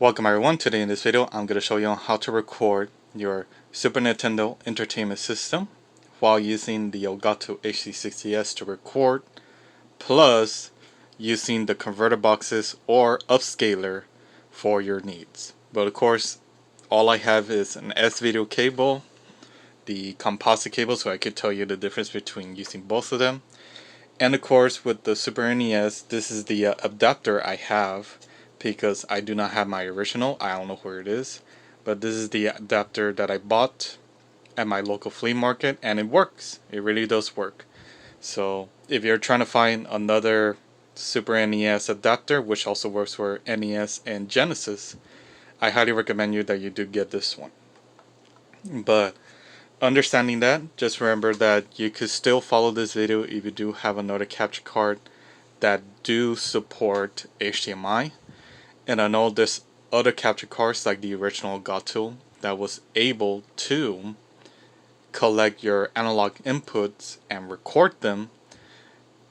Welcome everyone. Today in this video I'm going to show you how to record your Super Nintendo Entertainment System while using the Elgato HD60S to record, plus using the converter boxes or upscaler for your needs. But of course all I have is an S-Video cable, the composite cable, so I could tell you the difference between using both of them. And of course with the Super NES, this is the adapter I have, because I do not have my original. I don't know where it is, but this is the adapter that I bought at my local flea market, and it works. It really does work. So if you're trying to find another Super NES adapter, which also works for NES and Genesis, I highly recommend you that you do get this one. But understanding that, just remember that you could still follow this video if you do have another capture card that do support HDMI. And I know there's other capture cards like the original Elgato that was able to collect your analog inputs and record them,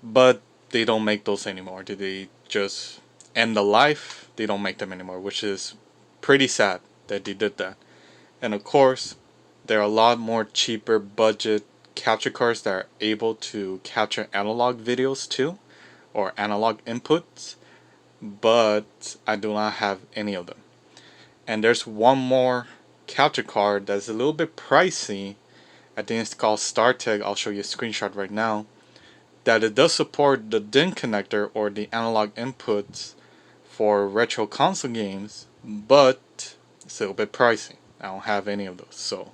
but they don't make those anymore. They just end the life? They don't make them anymore, which is pretty sad that they did that. And of course, there are a lot more cheaper budget capture cards that are able to capture analog videos too, or analog inputs, but I do not have any of them. And there's one more capture card that's a little bit pricey. I think it's called StarTech. I'll show you a screenshot right now. That it does support the DIN connector or the analog inputs for retro console games, but it's a little bit pricey. I don't have any of those, so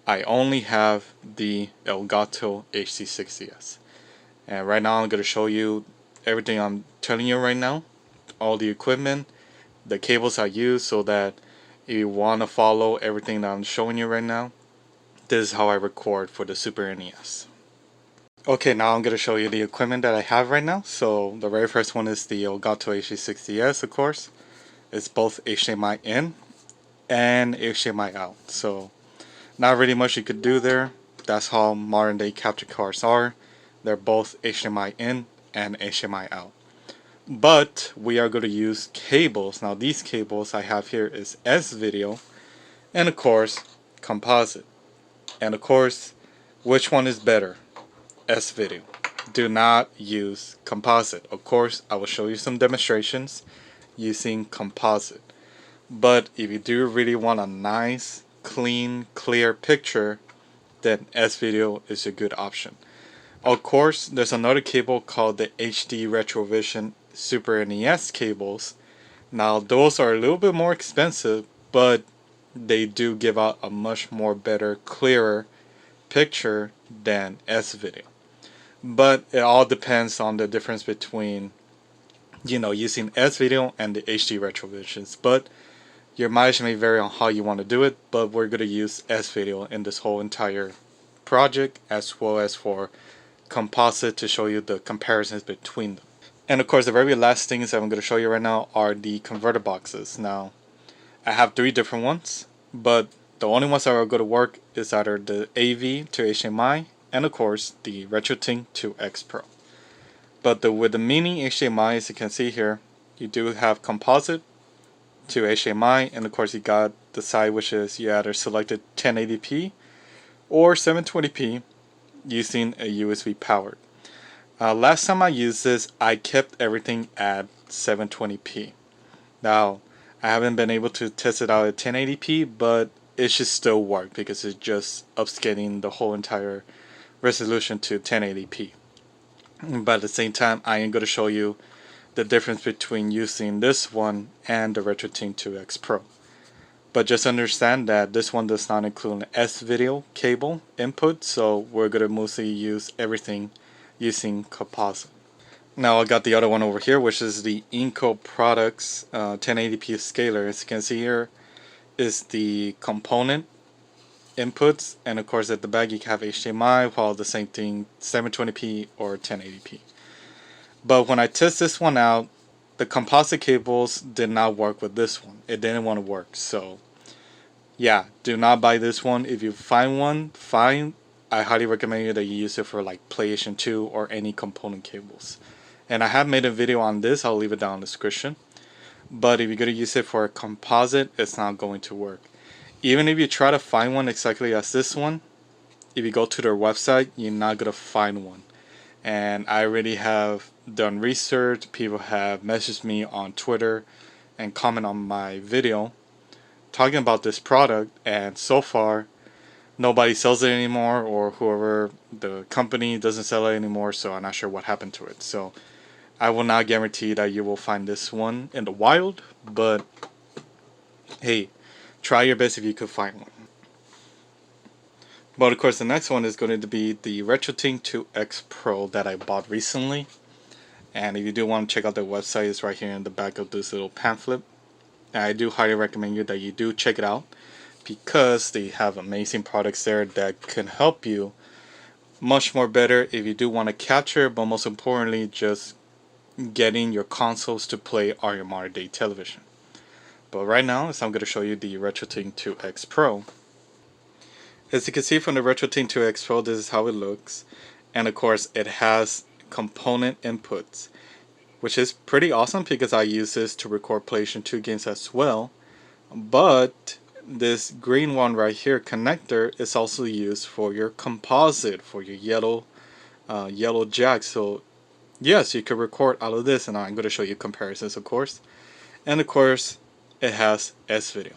I only have the Elgato HD60S. And right now I'm going to show you everything I'm telling you right now, all the equipment, the cables I use, so that if you want to follow everything that I'm showing you right now, this is how I record for the Super NES. Okay, now I'm going to show you the equipment that I have right now. So the very first one is the Elgato HD60S, of course. It's both HDMI in and HDMI out. So not really much you could do there. That's how modern day capture cards are. They're both HDMI in and HDMI out. But we are going to use cables. Now these cables I have here is S-Video and of course composite. And of course, which one is better? S-Video. Do not use composite. Of course, I will show you some demonstrations using composite. But if you do really want a nice, clean, clear picture, then S-Video is a good option. Of course, there's another cable called the HD Retrovision Super NES cables. Now those are a little bit more expensive, but they do give out a much more better, clearer picture than S-Video. But it all depends on the difference between, using S-Video and the HD Retrovisions. But your mileage may vary on how you want to do it, but we're going to use S-Video in this whole entire project, as well as for composite to show you the comparisons between them. And of course, the very last things that I'm going to show you right now are the converter boxes. Now, I have 3 different ones, but the only ones that are going to work is either the AV to HDMI and of course the RetroTINK 2X-Pro. But with the mini HDMI, as you can see here, you do have composite to HDMI, and of course you got the side which is you either selected 1080p or 720p using a USB powered. Last time I used this, I kept everything at 720p. Now, I haven't been able to test it out at 1080p, but it should still work because it's just upscaling the whole entire resolution to 1080p. But at the same time, I am going to show you the difference between using this one and the RetroTINK 2X-Pro. But just understand that this one does not include an S-Video cable input, so we're going to mostly use everything using composite. Now I got the other one over here, which is the Enko Products 1080p scaler. As you can see here is the component inputs, and of course at the back you have HDMI, while the same thing 720p or 1080p. But when I test this one out, the composite cables did not work with this one. It didn't want to work. So yeah, do not buy this one. If you find one, fine. I highly recommend you that you use it for like PlayStation 2 or any component cables. And I have made a video on this. I'll leave it down in the description. but if you're going to use it for a composite, it's not going to work. Even if you try to find one exactly as this one, if you go to their website, you're not going to find one. And I already have done research. People have messaged me on Twitter and comment on my video talking about this product, and so far nobody sells it anymore, or whoever, the company doesn't sell it anymore, so I'm not sure what happened to it. So I will not guarantee that you will find this one in the wild, but hey, try your best if you could find one. But of course the next one is going to be the RetroTINK 2X-Pro that I bought recently. And if you do want to check out their website, it's right here in the back of this little pamphlet. And I do highly recommend you that you do check it out, because they have amazing products there that can help you much more better if you do want to capture, but most importantly just getting your consoles to play on your modern day television. But right now, I'm going to show you the RetroTINK 2X Pro. As you can see from the RetroTINK 2X Pro, this is how it looks. And of course it has component inputs, which is pretty awesome because I use this to record PlayStation 2 games as well. But this green one right here, connector, is also used for your composite, for your yellow jack. So yes, you can record out of this, and I'm going to show you comparisons, of course. And of course it has S-Video,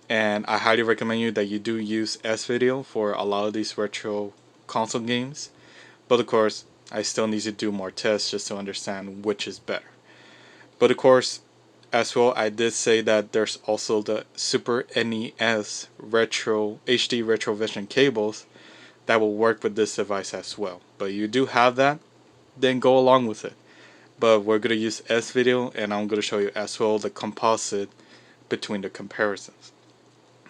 and I highly recommend you that you do use S-Video for a lot of these retro console games. But of course I still need to do more tests just to understand which is better. But of course, as well, I did say that there's also the Super NES Retro HD Retrovision cables that will work with this device as well. But you do have that, then go along with it. But we're going to use S-Video, and I'm going to show you as well the composite between the comparisons.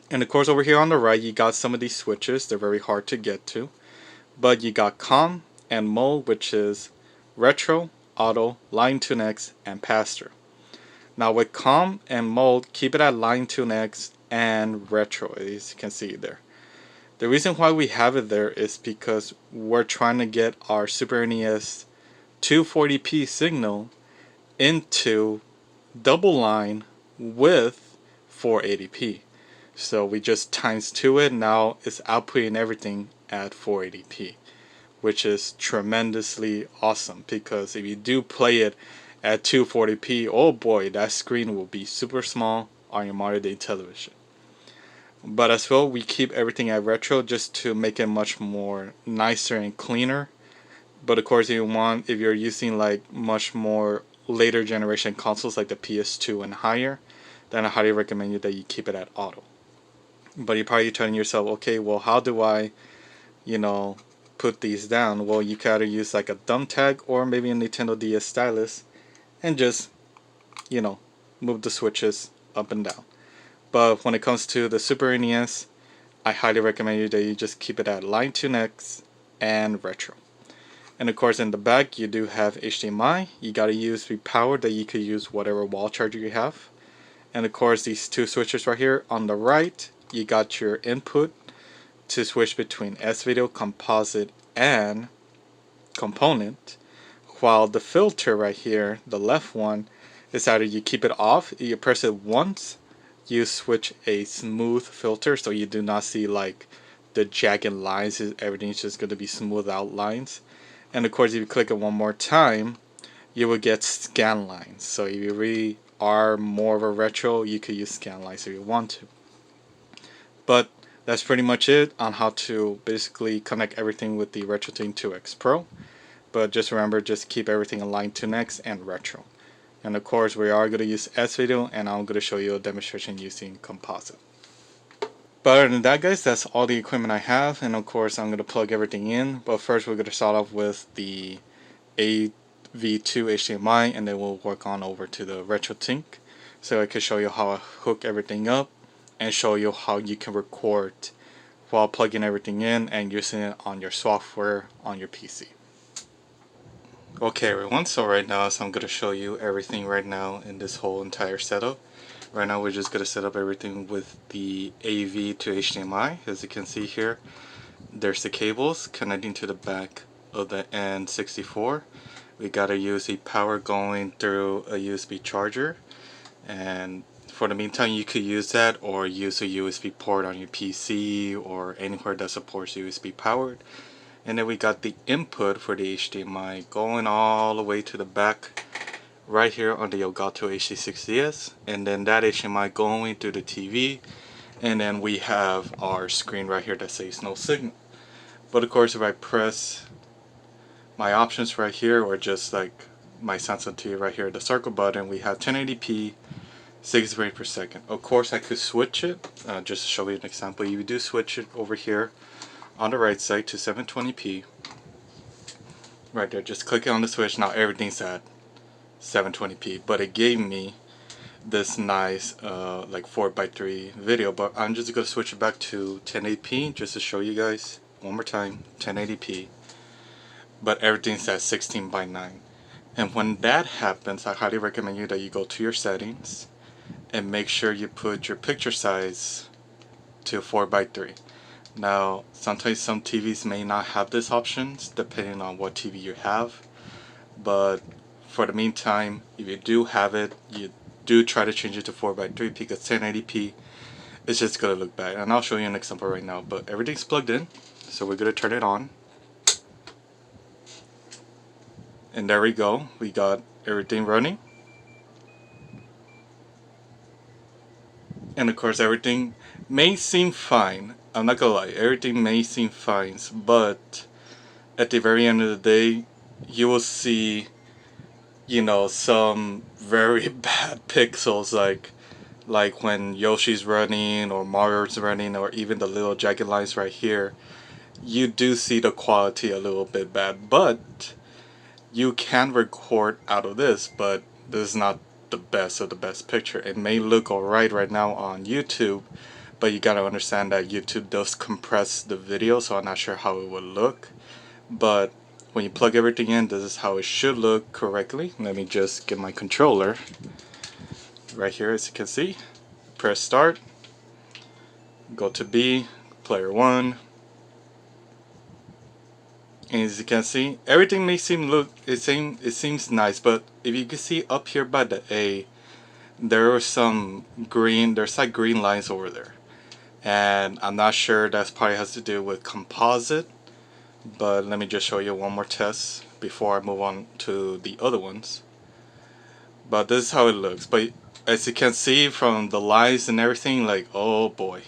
And of course over here on the right, you got some of these switches. They're very hard to get to. But you got COM and mode, which is retro, auto, line tune X, and pass-through. Now with COM and mode, keep it at line tune X and retro, as you can see there. The reason why we have it there is because we're trying to get our Super NES 240p signal into double line with 480p. So we just times 2 it. Now it's outputting everything at 480p, which is tremendously awesome, because if you do play it at 240p, oh boy, that screen will be super small on your modern day television. But as well, we keep everything at retro just to make it much more nicer and cleaner. But of course, if you're using like much more later generation consoles like the PS2 and higher, then I highly recommend you that you keep it at auto. But you're probably telling yourself, okay, well, how do I, put these down? Well, you can either use like a thumb tag or maybe a Nintendo DS stylus and just, move the switches up and down. But when it comes to the Super NES, I highly recommend you that you just keep it at line tune X and retro. And of course in the back you do have HDMI. You got a USB power that you could use whatever wall charger you have. And of course these two switches right here on the right, you got your input to switch between S-Video, composite, and component. While the filter right here, the left one, is either you keep it off, you press it once, you switch a smooth filter, so you do not see like the jagged lines. Everything's just going to be smooth out lines. And of course if you click it one more time, you will get scan lines. So if you really are more of a retro, you could use scan lines if you want to. But that's pretty much it on how to basically connect everything with the RetroTINK 2X Pro. But just remember, just keep everything aligned to Next and retro. And of course we are going to use S-Video, and I'm going to show you a demonstration using composite. But other than that, guys, that's all the equipment I have, and of course I'm going to plug everything in. But first we're going to start off with the AV2HDMI, and then we'll work on over to the RetroTINK, so I can show you how I hook everything up and show you how you can record while plugging everything in and using it on your software on your PC. Okay everyone, so right now I'm going to show you everything right now in this whole entire setup. Right now we're just going to set up everything with the AV to HDMI. As you can see here, there's the cables connecting to the back of the N64. We got a USB power going through a USB charger. And for the meantime, you could use that or use a USB port on your PC or anywhere that supports USB powered. And then we got the input for the HDMI going all the way to the back right here on the Elgato HD60S, and then that HDMI going to the TV, and then we have our screen right here that says no signal. But of course, if I press my options right here, or just like my sensitivity right here, the circle button, we have 1080p 60 frames per second. Of course, I could switch it, just to show you an example. You do switch it over here on the right side to 720p. Right there, just click on the switch. Now everything's at 720p, but it gave me this nice like 4:3 video, but I'm just gonna switch it back to 1080p just to show you guys one more time. 1080p, but everything's at 16:9. And when that happens, I highly recommend you that you go to your settings and make sure you put your picture size to 4:3. Now sometimes some TVs may not have this options depending on what TV you have, but for the meantime, if you do have it, you do try to change it to 4:3 because 1080p is just gonna look bad. And I'll show you an example right now, but everything's plugged in, so we're gonna turn it on. And there we go, we got everything running. And of course, everything may seem fine. I'm not gonna lie, everything may seem fine, but at the very end of the day, you will see, you know, some very bad pixels, like when Yoshi's running or Mario's running, or even the little jagged lines right here. You do see the quality a little bit bad, but you can record out of this, but this is not the best of the best picture. It may look alright right now on YouTube, but you gotta understand that YouTube does compress the video, so I'm not sure how it would look. But when you plug everything in, this is how it should look correctly. Let me just get my controller right here. As you can see, press start, go to B, player 1, and as you can see, everything may seems nice, but if you can see up here by the A, there are some green, there's like green lines over there, and I'm not sure, that's probably has to do with composite. But let me just show you one more test before I move on to the other ones. But this is how it looks. But as you can see from the lines and everything, like, oh boy,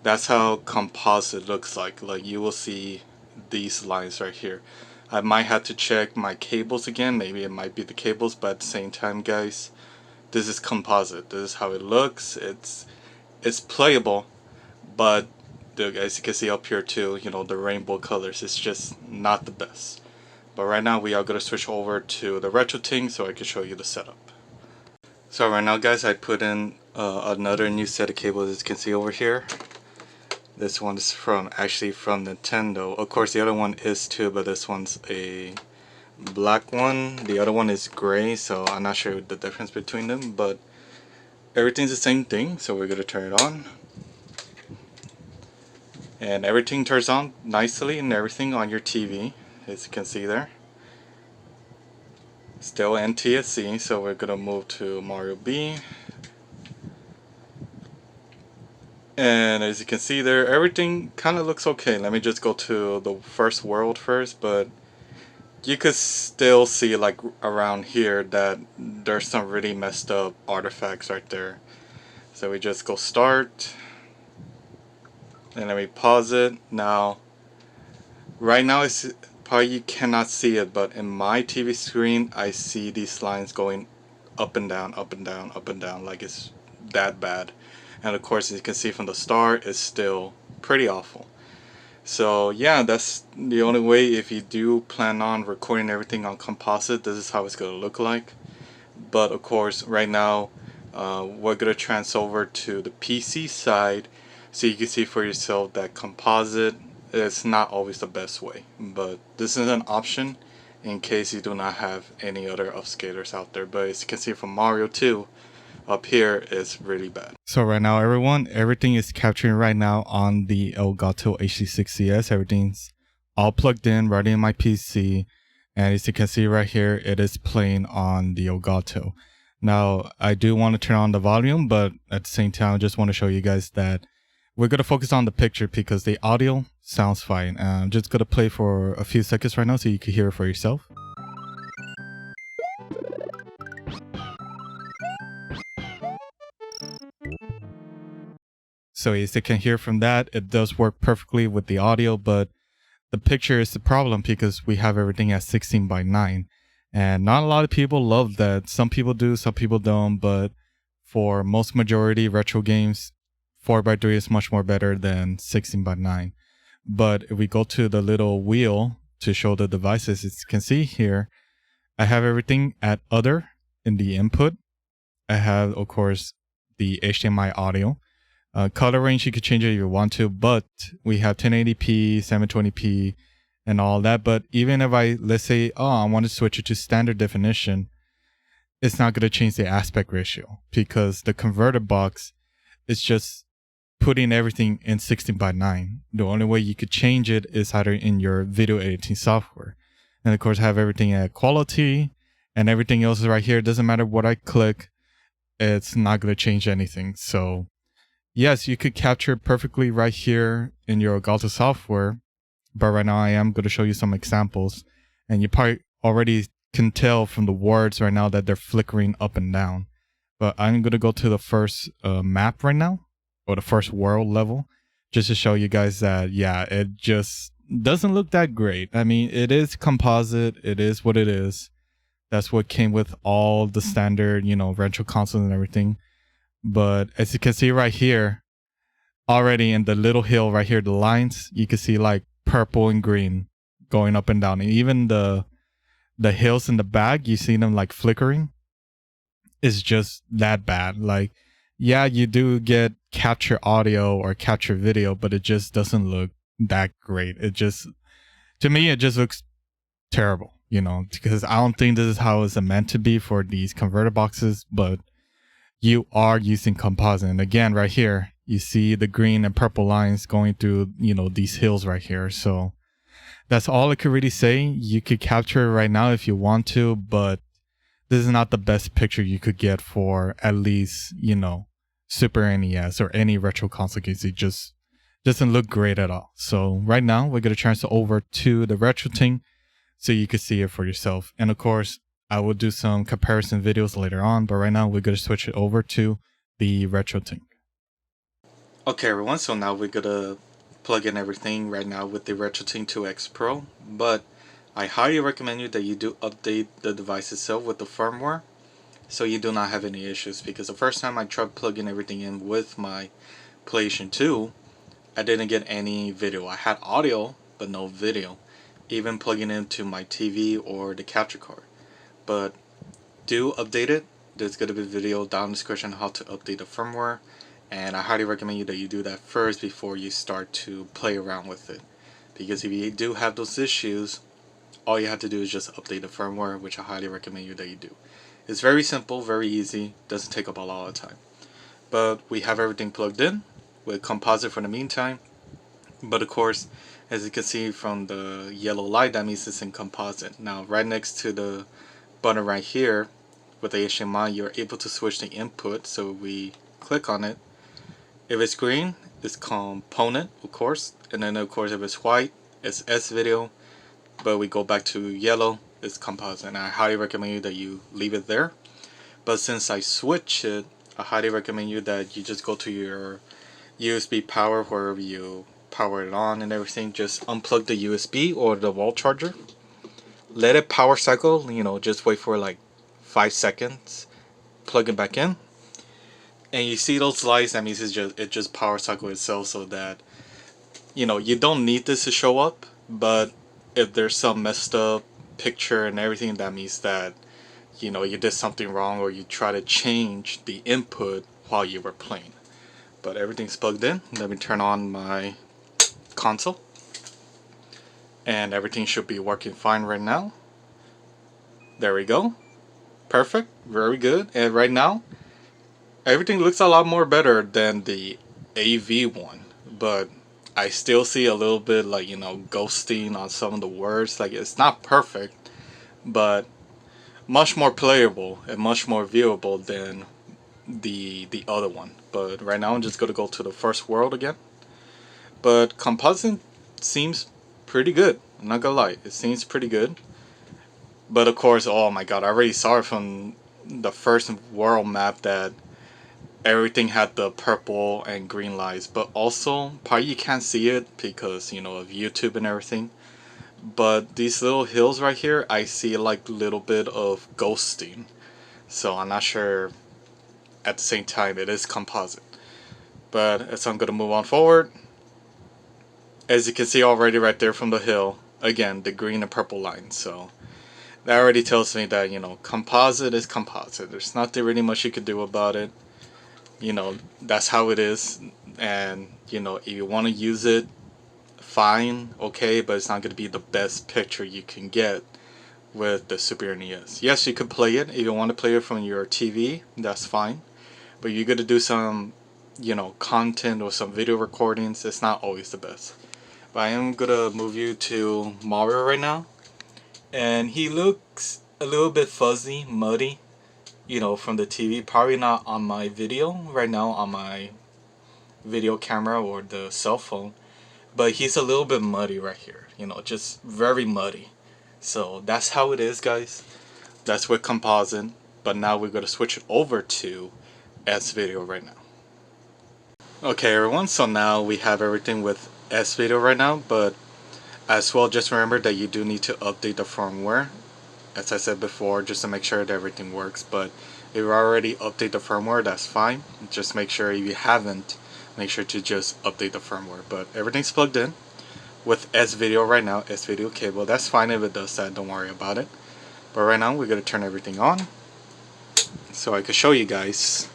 that's how composite looks like. Like, you will see these lines right here. I might have to check my cables again. Maybe it might be the cables, but at the same time, guys, this is composite. This is how it looks. It's playable, but as you can see up here too, you know, the rainbow colors, it's just not the best. But right now we are going to switch over to the RetroTINK so I can show you the setup. So right now, guys, I put in another new set of cables. As you can see over here, this one is actually from Nintendo. Of course the other one is too, but this one's a black one, the other one is gray, so I'm not sure the difference between them, but everything's the same thing. So we're going to turn it on. And everything turns on nicely and everything on your TV, as you can see there. Still NTSC, so we're gonna move to Mario B. And as you can see there, everything kind of looks okay. Let me just go to the first world first, but you could still see, like around here, that there's some really messed up artifacts right there. So we just go start. And let me pause it. Now, right now it's probably you cannot see it, but in my TV screen I see these lines going up and down, up and down, up and down, like it's that bad. And of course, as you can see from the start, it's still pretty awful. So yeah, that's the only way. If you do plan on recording everything on composite, this is how it's gonna look like. But of course, right now we're gonna transfer over to the PC side, so you can see for yourself that composite is not always the best way, but this is an option in case you do not have any other upscalers out there. But as you can see from Mario 2, up here is really bad. So right now, everyone, everything is capturing right now on the Elgato HD60S. Everything's all plugged in right in my PC, and as you can see right here, it is playing on the Elgato. Now, I do want to turn on the volume, but at the same time, I just want to show you guys that we're going to focus on the picture because the audio sounds fine. I'm just going to play for a few seconds right now so you can hear it for yourself. So as you can hear from that, it does work perfectly with the audio, but the picture is the problem because we have everything at 16:9. And not a lot of people love that. Some people do, some people don't, but for most majority retro games, 4:3 is much more better than 16:9. But if we go to the little wheel to show the devices, as you can see here, I have everything at other in the input. I have, of course, the HDMI audio. Color range, you could change it if you want to, but we have 1080p, 720p, and all that. But even if let's say, I want to switch it to standard definition, it's not going to change the aspect ratio because the converter box is just putting everything in 16:9. The only way you could change it is either in your video editing software. And of course, I have everything at quality, and everything else is right here. It doesn't matter what I click, it's not going to change anything. So yes, you could capture perfectly right here in your Elgato software, but right now I am going to show you some examples, and you probably already can tell from the words right now that they're flickering up and down. But I'm going to go to the first map right now, or the first world level, just to show you guys that, yeah, it just doesn't look that great. I mean, it is composite, it is what it is. That's what came with all the standard, retro consoles and everything. But as you can see right here, already in the little hill right here, the lines, you can see like purple and green going up and down. And even the hills in the back, you see them like flickering. It's just that bad. Like, yeah, you do get capture audio or capture video, but it just doesn't look that great. To me, it just looks terrible, because I don't think this is how it's meant to be for these converter boxes, but you are using composite. And again, right here, you see the green and purple lines going through, these hills right here. So that's all I could really say. You could capture it right now if you want to, but this is not the best picture you could get for at least, Super NES or any retro console games. It just doesn't look great at all. So right now, we're going to transfer over to the RetroTINK so you can see it for yourself. And of course, I will do some comparison videos later on, but right now we're going to switch it over to the RetroTINK. Okay everyone, so now we're going to plug in everything right now with the RetroTINK 2X-Pro, but I highly recommend you that you do update the device itself with the firmware so you do not have any issues, because the first time I tried plugging everything in with my PlayStation 2, I didn't get any video. I had audio, but no video, even plugging into my TV or the capture card. But do update it. There's going to be a video down in the description on how to update the firmware, and I highly recommend you that you do that first before you start to play around with it, because if you do have those issues, all you have to do is just update the firmware, which I highly recommend you that you do. It's very simple, very easy, doesn't take up a lot of time. But we have everything plugged in with composite for the meantime. But of course, as you can see from the yellow light, that means it's in composite. Now right next to the button right here with the HDMI, you're able to switch the input. So we click on it. If it's green, it's component, of course, and then of course if it's white, it's S video. But we go back to yellow, it's composite, and I highly recommend you that you leave it there. But since I switch it, I highly recommend you that you just go to your USB power wherever you power it on and everything. Just unplug the USB or the wall charger, let it power cycle, just wait for like 5 seconds, plug it back in, and you see those lights, that means it just power cycle itself, so that you don't need this to show up. But if there's some messed up picture and everything, that means that you did something wrong, or you try to change the input while you were playing. But everything's plugged in. Let me turn on my console, and everything should be working fine right now. There we go. Perfect. Very good. And right now everything looks a lot more better than the AV one, but I still see a little bit ghosting on some of the words. Like, it's not perfect, but much more playable and much more viewable than the other one. But right now I'm just gonna go to the first world again. But composite seems pretty good. I'm not gonna lie, it seems pretty good. But of course, oh my god, I already saw it from the first world map that everything had the purple and green lights. But also, probably you can't see it because, you know, of YouTube and everything. But these little hills right here, I see like a little bit of ghosting. So I'm not sure. At the same time, it is composite. But as I'm going to move on forward, as you can see already right there from the hill, again, the green and purple lines. So that already tells me that, you know, composite is composite. There's nothing really much you could do about it. You know, that's how it is. And, you know, if you want to use it, fine, okay, but it's not going to be the best picture you can get with the Super NES. Yes, you could play it. If you want to play it from your TV, that's fine. But you're going to do some, you know, content or some video recordings, it's not always the best. But I am going to move you to Mario right now. And he looks a little bit fuzzy, muddy, you know, from the TV. Probably not on my video right now on my video camera or the cell phone. But he's a little bit muddy right here, you know, just very muddy. So that's how it is, guys. That's with composite. But now we're going to switch it over to S-Video right now. Okay everyone, so now we have everything with S-Video right now, but as well just remember that you do need to update the firmware, as I said before, just to make sure that everything works. But if you already update the firmware, that's fine. Just make sure if you haven't, make sure to just update the firmware. But everything's plugged in with S-Video right now, S-Video cable. That's fine if it does that, don't worry about it. But right now we're going to turn everything on so I can show you guys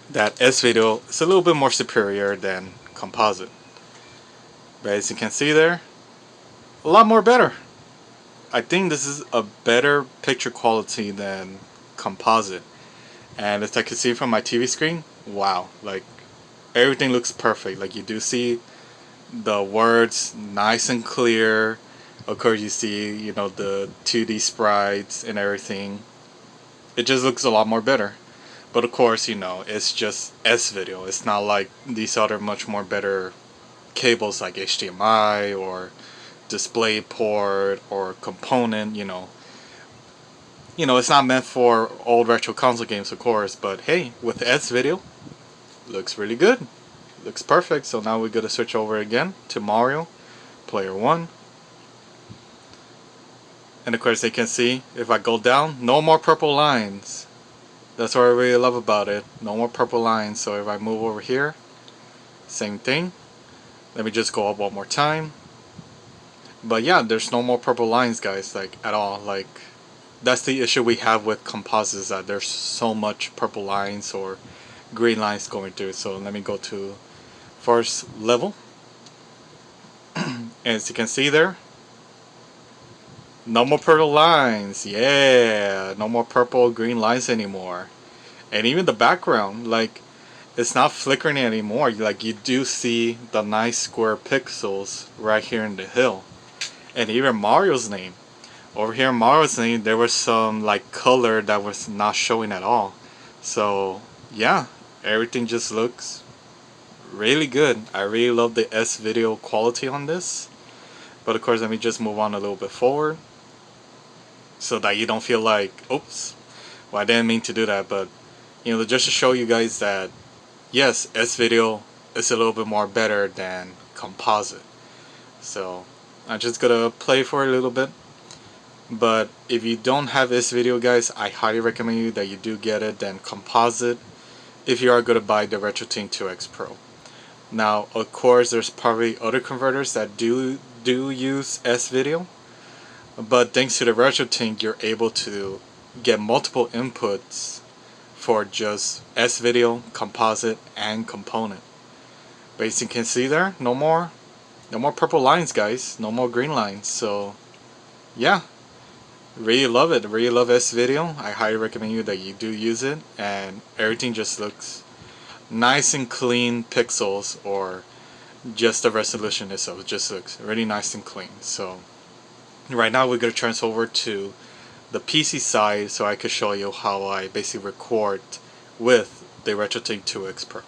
that S-Video is a little bit more superior than composite. But as you can see there, a lot more better. I think this is a better picture quality than composite. And as I can see from my TV screen, wow, like everything looks perfect. Like you do see the words nice and clear. Of course you see, you know, the 2D sprites and everything. It just looks a lot more better. But of course, you know, it's just S-Video. It's not like these other much more better cables like HDMI or DisplayPort or component, you know. You know, it's not meant for old retro console games, of course, but hey, with S-Video, looks really good. Looks perfect. So now we're going to switch over again to Mario, player 1. And of course, you can see, if I go down, no more purple lines. That's what I really love about it. No more purple lines. So if I move over here, same thing. Let me just go up one more time. But yeah, there's no more purple lines, guys, like at all. Like that's the issue we have with composites, that there's so much purple lines or green lines going through. So let me go to first level. As you can see there, no more purple lines. Yeah, no more purple green lines anymore. And even the background, like, it's not flickering anymore. Like, you do see the nice square pixels right here in the hill. And even Mario's name. Over here in Mario's name, there was some like color that was not showing at all. So yeah, everything just looks really good. I really love the S-Video quality on this. But of course, let me just move on a little bit forward, so that you don't feel like, oops, well, I didn't mean to do that. But you know, just to show you guys that yes, S-Video is a little bit more better than composite. So I'm just gonna play for a little bit. But if you don't have S-Video, guys, I highly recommend you that you do get it than composite if you are gonna buy the RetroTINK 2X-Pro. Now, of course, there's probably other converters that do use S-Video. But thanks to the RetroTINK, you're able to get multiple inputs for just S-Video, composite, and component. But as you can see there, no more purple lines, guys. No more green lines. So, yeah, really love it. Really love S-Video. I highly recommend you that you do use it, and everything just looks nice and clean pixels, or just the resolution itself just looks really nice and clean. So right now we're going to transfer over to the PC side so I could show you how I basically record with the RetroTINK 2X-Pro.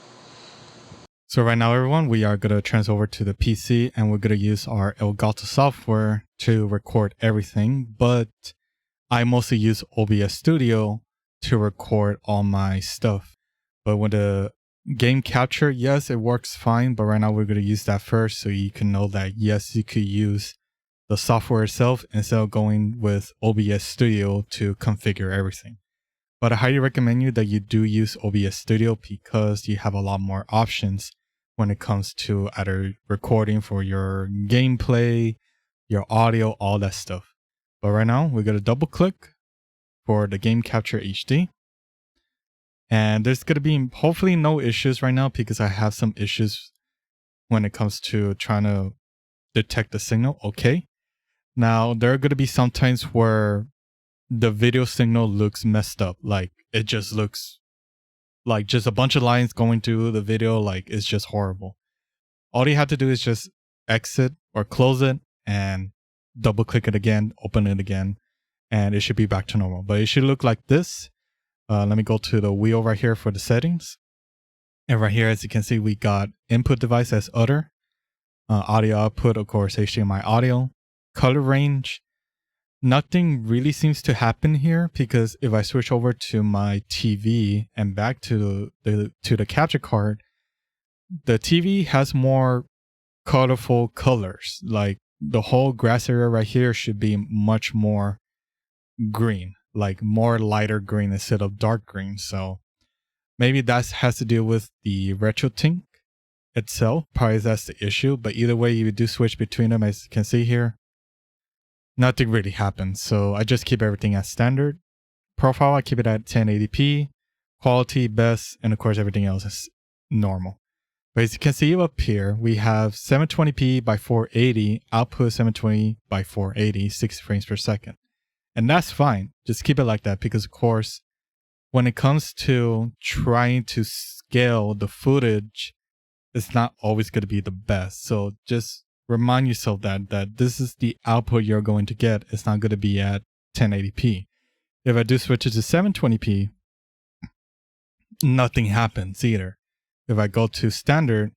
So right now, everyone, we are going to transfer over to the PC and we're going to use our Elgato software to record everything. But I mostly use Obs Studio to record all my stuff. But with the game capture, yes, it works fine. But right now, we're going to use that first so you can know that, yes, you could use the software itself instead of going with Obs Studio to configure everything. But I highly recommend you that you do use Obs Studio because you have a lot more options when it comes to either recording for your gameplay, your audio, all that stuff. But right now, we're going to double click for the Game Capture HD. And there's going to be hopefully no issues right now because I have some issues when it comes to trying to detect the signal. Okay. Now, there are going to be some times where the video signal looks messed up. Like it just looks like just a bunch of lines going through the video. Like it's just horrible. All you have to do is just exit or close it and double click it again, open it again, and it should be back to normal. But it should look like this. Let me go to the wheel right here for the settings. And right here, as you can see, we got input device as other, audio output, of course, HDMI audio, color range. Nothing really seems to happen here because if I switch over to my TV and back to the capture card, the TV has more colorful colors. Like the whole grass area right here should be much more green, like more lighter green instead of dark green. So maybe that has to do with the RetroTINK itself. Probably that's the issue. But either way, you do switch between them, as you can see here. Nothing really happens. So I just keep everything as standard. Profile, I keep it at 1080p. Quality, best, and of course everything else is normal. But as you can see up here, we have 720p by 480, output 720 by 480, 60 frames per second. And that's fine. Just keep it like that because of course, when it comes to trying to scale the footage, it's not always going to be the best. So just remind yourself that this is the output you're going to get. It's not going to be at 1080p. If I do switch it to 720p, nothing happens either. If I go to standard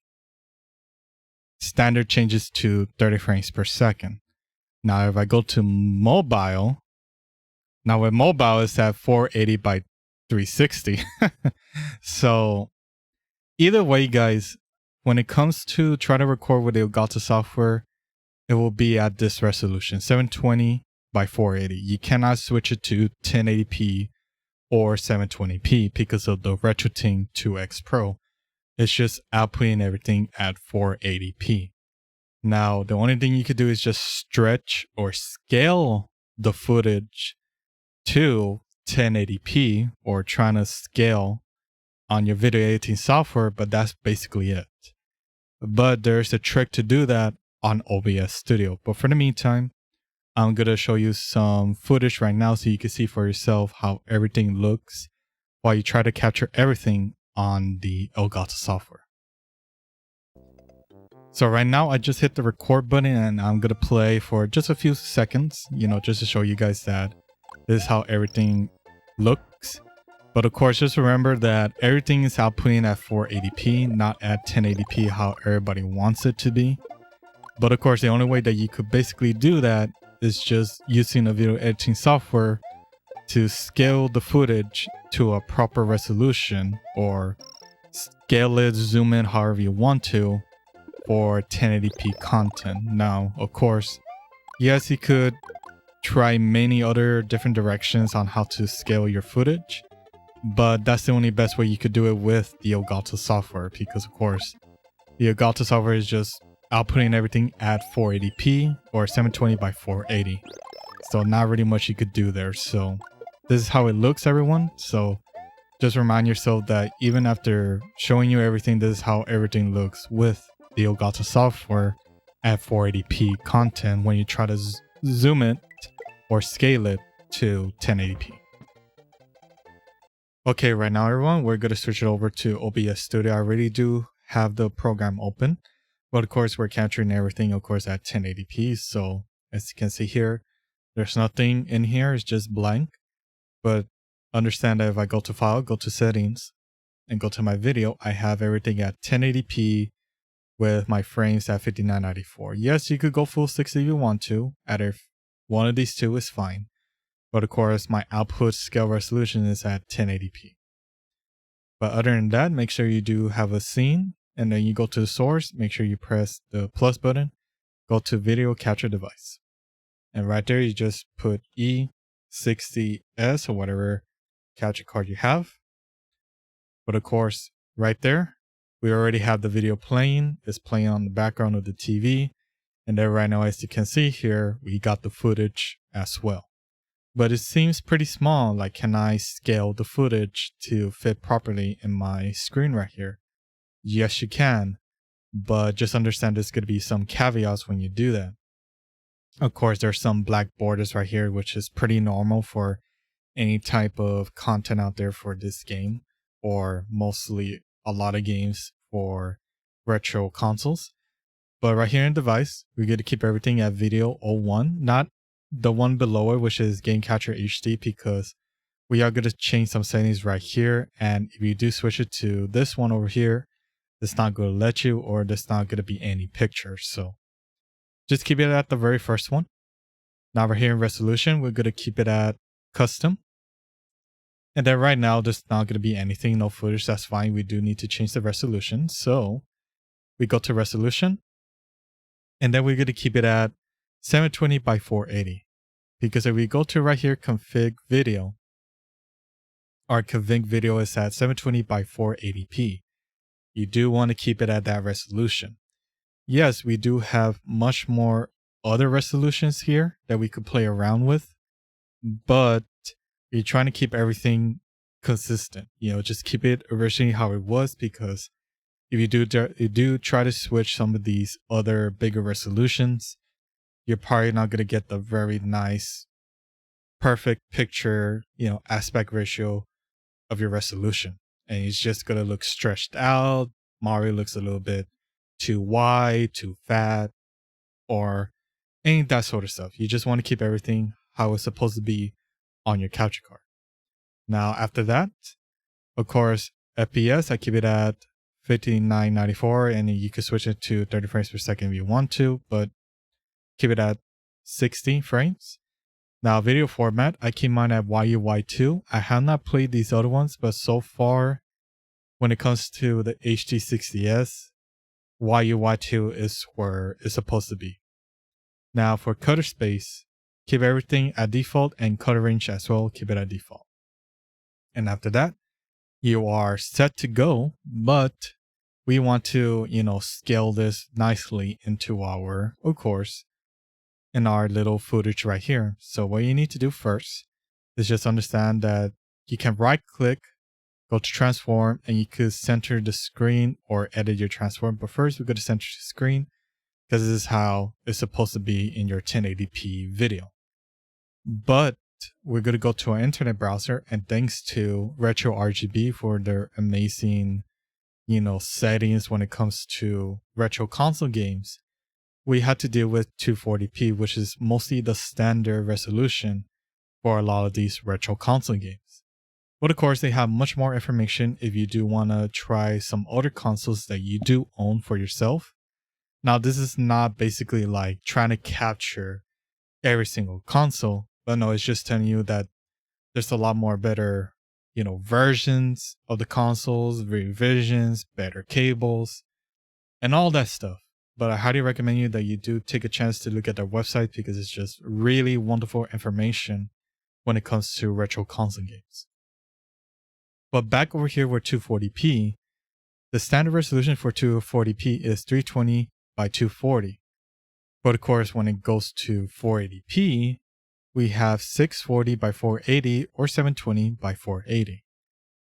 changes to 30 frames per second. Now, if I go to mobile, now with mobile it's at 480 by 360. So either way, guys, when it comes to trying to record with the Elgato software, it will be at this resolution, 720 by 480. You cannot switch it to 1080p or 720p because of the RetroTINK 2X-Pro. It's just outputting everything at 480p. Now, the only thing you could do is just stretch or scale the footage to 1080p or trying to scale on your video editing software, but that's basically it. But there's a trick to do that on OBS Studio. But for the meantime, I'm going to show you some footage right now so you can see for yourself how everything looks while you try to capture everything on the Elgato software. So right now I just hit the record button and I'm going to play for just a few seconds, just to show you guys that this is how everything looks. But of course, just remember that everything is outputting at 480p, not at 1080p how everybody wants it to be. But of course, the only way that you could basically do that is just using a video editing software to scale the footage to a proper resolution or scale it, zoom in however you want to for 1080p content. Now, of course, yes, you could try many other different directions on how to scale your footage, but that's the only best way you could do it with the Elgato software because, of course, the Elgato software is just outputting everything at 480p or 720 by 480. So not really much you could do there. So this is how it looks, everyone. So just remind yourself that even after showing you everything, this is how everything looks with the Elgato software at 480p content when you try to zoom it or scale it to 1080p. Okay, right now, everyone, we're going to switch it over to OBS Studio. I already do have the program open, but of course, we're capturing everything, of course, at 1080p. So as you can see here, There's nothing in here, it's just blank. But understand that if I go to File, go to Settings, and go to my video, I have everything at 1080p with my frames at 5994. Yes, you could go full 60 if you want to. Either one of these two is fine. But of course, my output scale resolution is at 1080p. But other than that, make sure you do have a scene, and then you go to the source, make sure you press the plus button, go to Video Capture Device. And right there, you just put E60S or whatever capture card you have. But of course, right there, we already have the video playing. It's playing on the background of the TV. And then right now, as you can see here, we got the footage as well. But it seems pretty small. Like, can I scale the footage to fit properly in my screen right here? Yes, you can. But just understand there's going to be some caveats when you do that. Of course, there's some black borders right here, which is pretty normal for any type of content out there for this game, or mostly a lot of games for retro consoles. But right here in device, we get to keep everything at video 01, not the one below it, which is Game Capture HD, because we are going to change some settings right here. And if you do switch it to this one over here, it's not going to let you, or there's not going to be any pictures. So just keep it at the very first one. Now we're here in resolution, we're going to keep it at custom. And then right now, there's not going to be anything, no footage, that's fine. We do need to change the resolution. So we go to resolution, and then we're going to keep it at 720 by 480. Because if we go to right here, config video, our config video is at 720 by 480p. You do want to keep it at that resolution. Yes, we do have much more other resolutions here that we could play around with, but you're trying to keep everything consistent. Just keep it originally how it was, because if you do try to switch some of these other bigger resolutions, you're probably not going to get the very nice, perfect picture, aspect ratio of your resolution. And it's just going to look stretched out. Mario looks a little bit too wide, too fat, or any that sort of stuff. You just want to keep everything how it's supposed to be on your capture card. Now, after that, of course, FPS, I keep it at 5994, and you can switch it to 30 frames per second if you want to, but keep it at 60 frames. Now, video format, I keep mine at YUY2. I have not played these other ones, but so far, when it comes to the HD60S, YUY2 is where it's supposed to be. Now, for color space, keep everything at default, and color range as well, keep it at default. And after that, you are set to go, but we want to, scale this nicely into our, of course, in our little footage right here. So what you need to do first is just understand that you can right click, go to transform, and you could center the screen or edit your transform. But first we're going to center the screen, because this is how it's supposed to be in your 1080p video. But we're going to go to our internet browser, and thanks to Retro RGB for their amazing, settings when it comes to retro console games, we had to deal with 240p, which is mostly the standard resolution for a lot of these retro console games. But of course, they have much more information if you do want to try some other consoles that you do own for yourself. Now, this is not basically like trying to capture every single console, but no, it's just telling you that there's a lot more better, versions of the consoles, revisions, better cables, and all that stuff. But I highly recommend you that you do take a chance to look at their website, because it's just really wonderful information when it comes to retro console games. But back over here with 240p, the standard resolution for 240p is 320 by 240. But of course, when it goes to 480p, we have 640 by 480 or 720 by 480.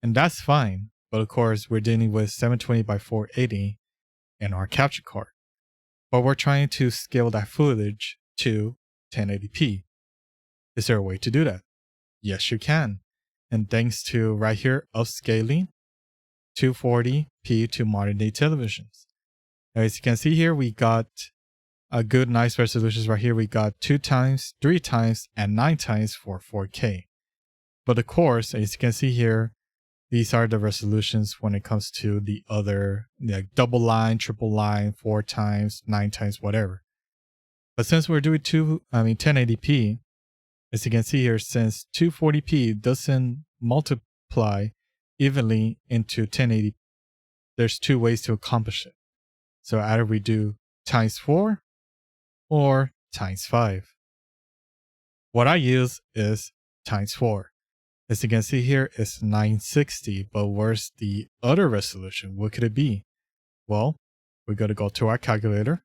And that's fine. But of course, we're dealing with 720 by 480 in our capture card. But we're trying to scale that footage to 1080p. Is there a way to do that? Yes, you can. And thanks to right here, upscaling 240p to modern day televisions. Now, as you can see here, we got a good nice resolutions right here. We got 2 times, 3 times, and 9 times for 4K. But of course, as you can see here, these are the resolutions when it comes to the other, like double line, triple line, 4 times, 9 times, whatever. But since we're doing 1080p, as you can see here, since 240p doesn't multiply evenly into 1080, there's 2 ways to accomplish it. So either we do times 4 or times 5. What I use is times 4. As you can see here, it's 960, but where's the other resolution? What could it be? Well, we're going to go to our calculator.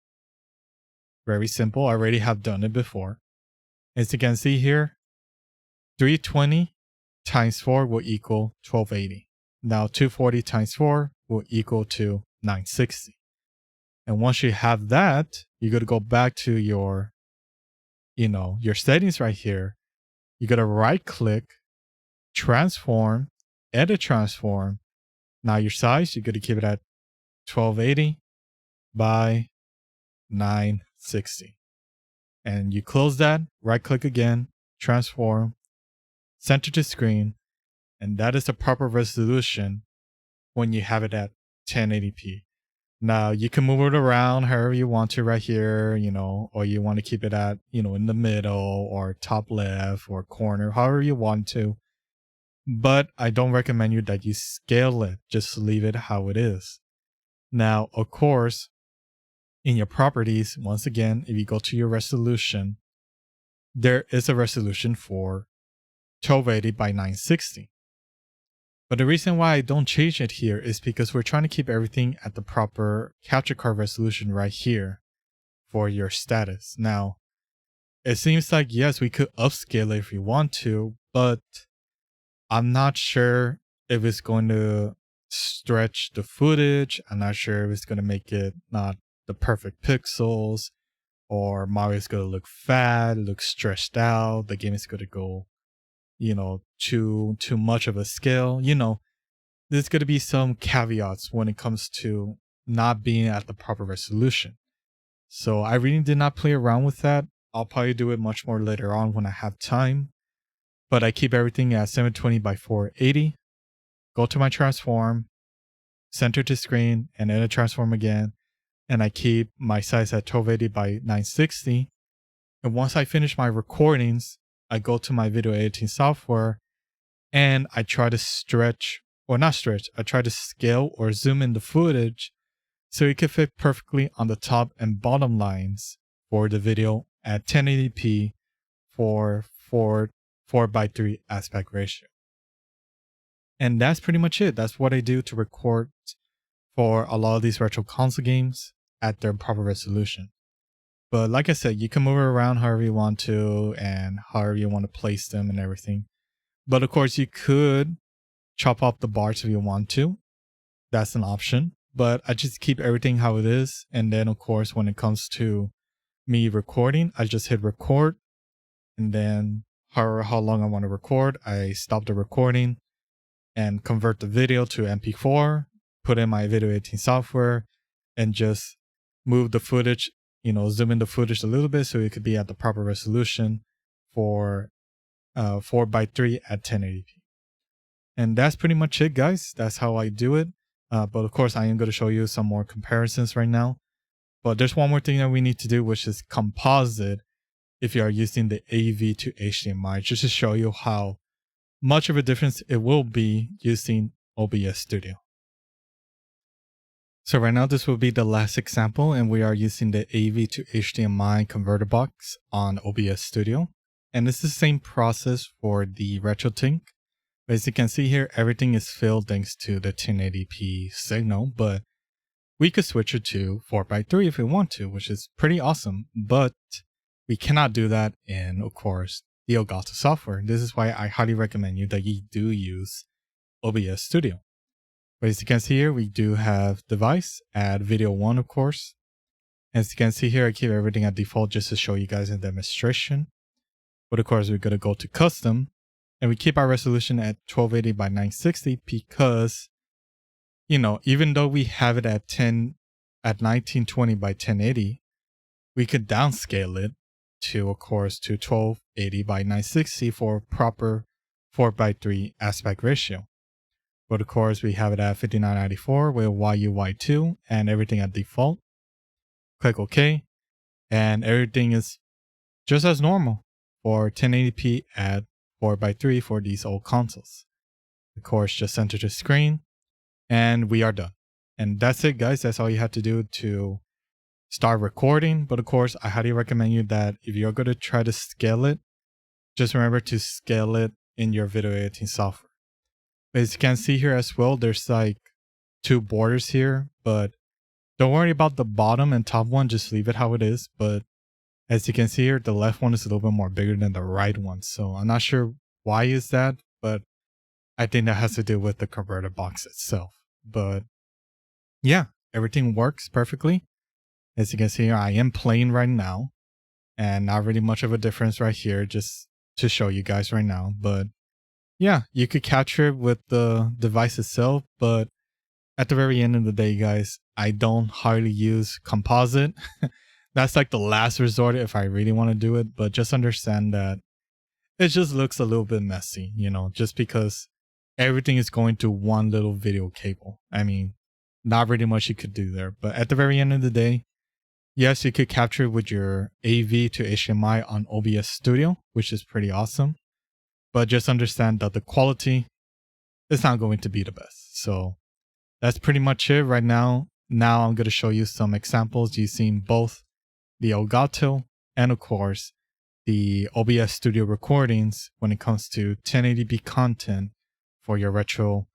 Very simple. I already have done it before. As you can see here, 320 times 4 will equal 1280. Now 240 times 4 will equal to 960. And once you have that, you're going to go back to your settings right here. You're going to right click, transform, edit transform. Now your size, you're going to keep it at 1280 by 960. And you close that, right click again, transform, center to screen, and that is the proper resolution when you have it at 1080p. Now you can move it around however you want to right here, or you want to keep it at, in the middle or top left or corner, however you want to. But I don't recommend you that you scale it. Just leave it how it is. Now, of course, in your properties, once again, if you go to your resolution, there is a resolution for 1280 by 960. But the reason why I don't change it here is because we're trying to keep everything at the proper capture card resolution right here for your status. Now, it seems like, yes, we could upscale it if we want to, but I'm not sure if it's going to stretch the footage. I'm not sure if it's going to make it not the perfect pixels, or Mario's going to look fat, look stretched out. The game is going to go, too much of a scale. There's going to be some caveats when it comes to not being at the proper resolution. So I really did not play around with that. I'll probably do it much more later on when I have time. But I keep everything at 720 by 480. Go to my transform, center to screen, and edit transform again. And I keep my size at 1280 by 960. And once I finish my recordings, I go to my video editing software and I try to I try to scale or zoom in the footage so it can fit perfectly on the top and bottom lines for the video at 1080p for 4:3 aspect ratio. And that's pretty much it. That's what I do to record for a lot of these retro console games at their proper resolution. But like I said, you can move it around however you want to and however you want to place them and everything. But of course, you could chop off the bars if you want to. That's an option. But I just keep everything how it is. And then, of course, when it comes to me recording, I just hit record. And then how long I want to record, I stop the recording and convert the video to MP4, put in my video editing software, and just move the footage, zoom in the footage a little bit so it could be at the proper resolution for 4:3 at 1080p. And that's pretty much it, guys. That's how I do it. But of course, I am going to show you some more comparisons right now. But there's one more thing that we need to do, which is composite if you are using the AV2HDMI, just to show you how much of a difference it will be using OBS Studio. So right now, this will be the last example, and we are using the AV2HDMI converter box on OBS Studio. And it's the same process for the RetroTINK. As you can see here, everything is filled thanks to the 1080p signal, but we could switch it to 4:3 if we want to, which is pretty awesome. But we cannot do that in, of course, the Elgato software. This is why I highly recommend you that you do use OBS Studio. But as you can see here, we do have device, add video 1, of course. As you can see here, I keep everything at default just to show you guys a demonstration. But of course, we're going to go to custom, and we keep our resolution at 1280 by 960 because, even though we have it at 1920 by 1080, we could downscale it to, of course, to 1280 by 960 for proper 4:3 aspect ratio. But of course, we have it at 5994 with YUY2 and everything at default. Click OK, and everything is just as normal for 1080p at 4:3 for these old consoles. Of course, just center the screen, and we are done. And that's it, guys. That's all you have to do to start recording. But of course, I highly recommend you that if you're going to try to scale it, just remember to scale it in your video editing software. As you can see here as well, there's like 2 borders here, but don't worry about the bottom and top one, just leave it how it is. But as you can see here, the left one is a little bit more bigger than the right one. So I'm not sure why is that, but I think that has to do with the converter box itself. But yeah, everything works perfectly. As you can see here, I am playing right now, and not really much of a difference right here, just to show you guys right now. But yeah, you could capture it with the device itself, but at the very end of the day, guys, I don't hardly use composite. That's like the last resort if I really want to do it, but just understand that it just looks a little bit messy, you know, just because everything is going to one little video cable. I mean, not really much you could do there, but at the very end of the day, yes, you could capture with your AV to HDMI on OBS Studio, which is pretty awesome. But just understand that the quality is not going to be the best. So that's pretty much it right now. Now I'm going to show you some examples using both the Elgato and, of course, the OBS Studio recordings when it comes to 1080p content for your retro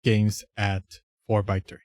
games at 4:3.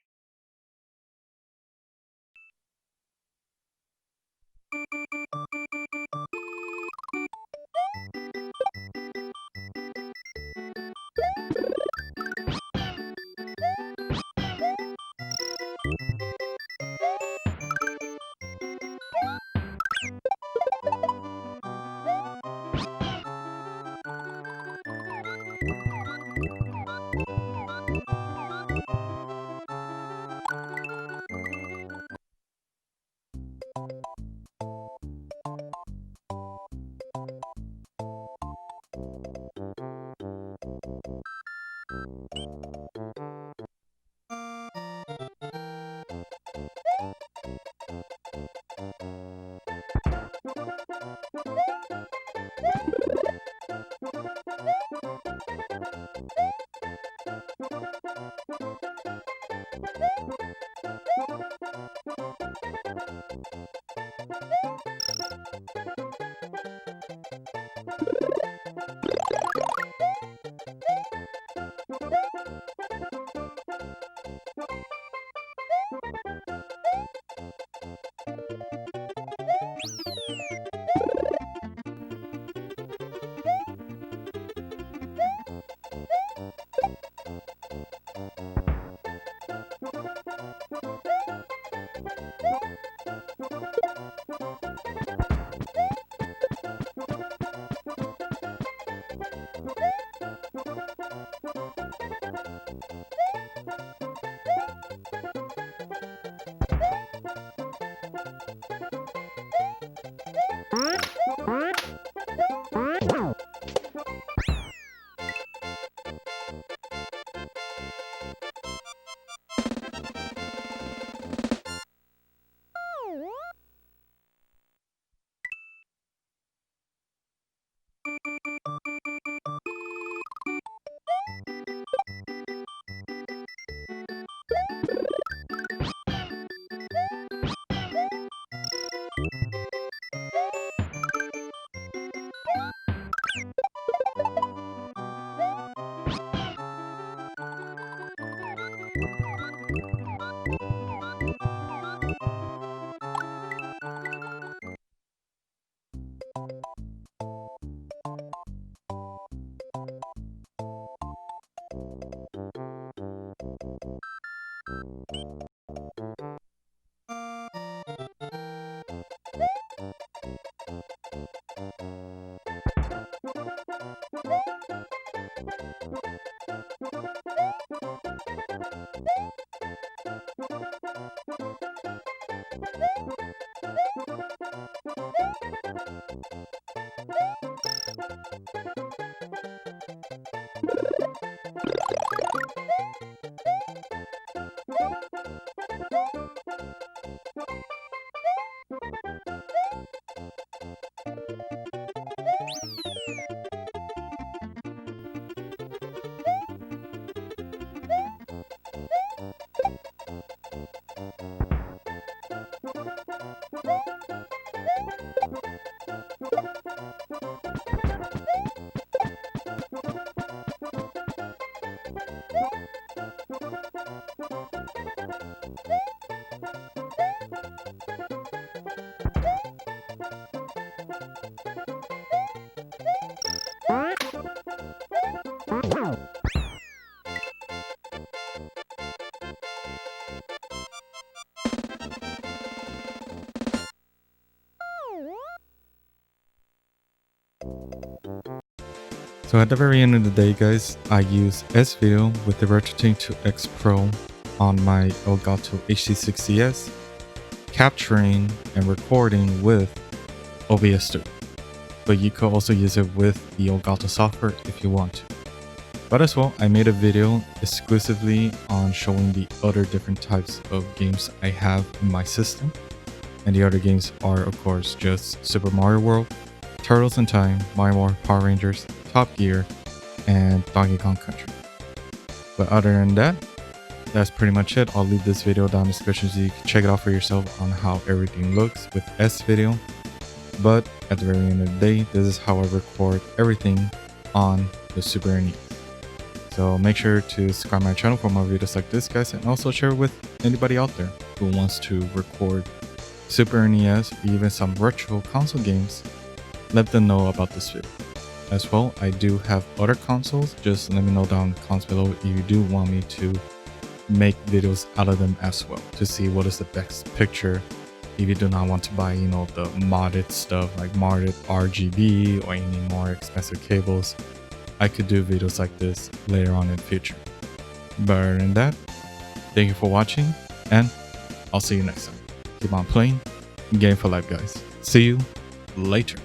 So at the very end of the day, guys, I use S-Video with the RetroTINK 2X-Pro on my Elgato HD60S, capturing and recording with OBS Studio. But you could also use it with the Elgato software if you want to. But as well, I made a video exclusively on showing the other different types of games I have in my system. And the other games are, of course, just Super Mario World, Turtles in Time, Mario Power Rangers, Top Gear, and Donkey Kong Country. But other than that, that's pretty much it. I'll leave this video down in the description so you can check it out for yourself on how everything looks with S-Video. But at the very end of the day, this is how I record everything on the Super NES. So make sure to subscribe to my channel for more videos like this, guys, and also share with anybody out there who wants to record Super NES or even some retro console games. Let them know about this video. As well, I do have other consoles. Just let me know down in the comments below if you do want me to make videos out of them as well, to see what is the best picture. If you do not want to buy, the modded stuff like modded RGB or any more expensive cables, I could do videos like this later on in the future. But other than that, thank you for watching, and I'll see you next time. Keep on playing Game for Life, guys. See you later.